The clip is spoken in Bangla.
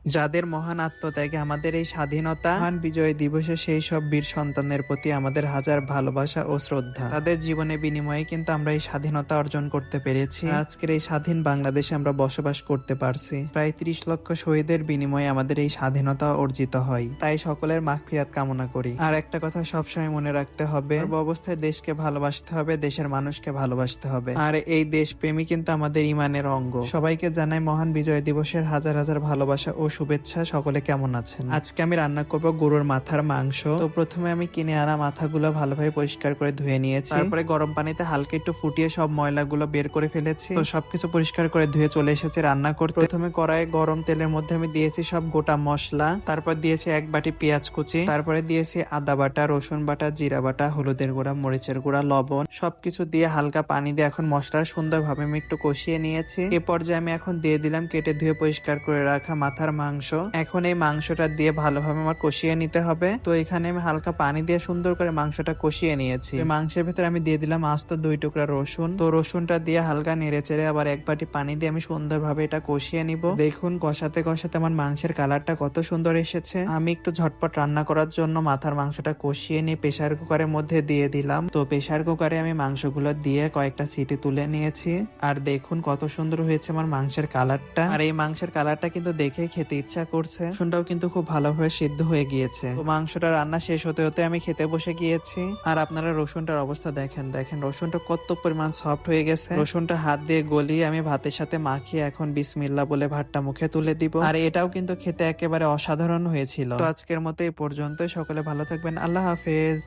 যাদের মহান আত্মত্যাগে আমাদের এই স্বাধীনতা, মহান বিজয় দিবসে সেই সব বীর সন্তানের প্রতি আমাদের হাজার ভালোবাসা ও শ্রদ্ধা। তাদের জীবনের বিনিময়ে কিন্তু আমরা এই স্বাধীনতা অর্জন করতে পেরেছি। আজকের এই স্বাধীন বাংলাদেশে আমরা বসবাস করতে পারছি। প্রায় 30 লক্ষ শহীদের বিনিময়ে আমাদের এই স্বাধীনতা অর্জিত হয়। তাই সকলের মাগফিরাত কামনা করি। আর একটা কথা সবসময় মনে রাখতে হবে, সর্ব অবস্থায় দেশকে ভালোবাসতে হবে, দেশের মানুষকে ভালোবাসতে হবে। আর এই দেশপ্রেমই কিন্তু আমাদের ইমানের অঙ্গ। সবাইকে জানাই মহান বিজয় দিবসের হাজার হাজার ভালোবাসা ও শুভেচ্ছা। সকলে কেমন আছেন? আজকে আমি রান্না করব গরুর মাথার মাংস। তো প্রথমে আমি কিনে আনা মাথাগুলো ভালোভাবে পরিষ্কার করে ধুয়ে নিয়েছি। তারপরে গরম পানিতে হালকা একটু ফুটিয়ে সব ময়লাগুলো বের করে ফেলেছি। তো সবকিছু পরিষ্কার করে ধুয়ে চলে এসেছি রান্না করতে। প্রথমে কড়াইয়ে গরম তেলের মধ্যে আমি দিয়েছি সব গোটা মশলা, তারপর দিয়েছি 1 বাটি পেঁয়াজ কুচি, তারপরে দিয়েছি আদা বাটা, রসুন বাটা, জিরা বাটা, হলুদের গুঁড়া, মরিচের গুঁড়া, লবণ, সবকিছু দিয়ে হালকা পানি দিয়ে এখন মশলা সুন্দরভাবে আমি একটু কষিয়ে নিয়েছি। এ পর্যায়ে আমি এখন দিয়ে দিলাম কেটে ধুয়ে পরিষ্কার করে রাখা মাথার মাংস। এখন এই মাংসটা দিয়ে ভালোভাবে আমার কষিয়ে নিতে হবে। তো এখানে আমি হালকা পানি দিয়ে সুন্দর করে মাংসটা কষিয়ে নিয়েছি। মাংসের ভেতরে আমি দিয়ে দিলাম আস্ত 2 টুকরা রসুন। তো রসুনটা দিয়ে হালকা নেড়ে চেড়ে আবার 1 বাটি পানি দিয়ে আমি সুন্দরভাবে এটা কষিয়ে নিব। দেখুন কষাতে কষাতে আমার মাংসের কালারটা কত সুন্দর এসেছে। আমি একটু ঝটপট রান্না করার জন্য মাথার মাংসটা কষিয়ে নিয়ে প্রেসার কুকারের মধ্যে দিয়ে দিলাম। তো প্রেসার কুকারে আমি মাংসগুলো দিয়ে কয়েকটা সিটি তুলে নিয়েছি। আর দেখুন কত সুন্দর হয়েছে আমার মাংসের কালারটা। আর এই মাংসের কালারটা কিন্তু দেখে খেতে ইচ্ছা করছে। রসুনটাও কিন্তু খুব ভালোভাবে সিদ্ধ হয়ে গিয়েছে। তো মাংসটা রান্না শেষ হতে হতে আমি খেতে বসে গিয়েছি। আর আপনারা রসুনটার অবস্থা দেখেন, রসুনটা কত পরিমাণ সফট হয়ে গেছে। রসুনটা হাত দিয়ে গলিয়ে আমি ভাতের সাথে মাখিয়ে এখন বিসমিল্লাহ বলে ভাতটা মুখে তুলে দিব। আর এটাও কিন্তু খেতে একেবারে অসাধারণ হয়েছিল। তো আজকের মতো এই পর্যন্ত। সকলে ভালো থাকবেন। আল্লাহ হাফেজ।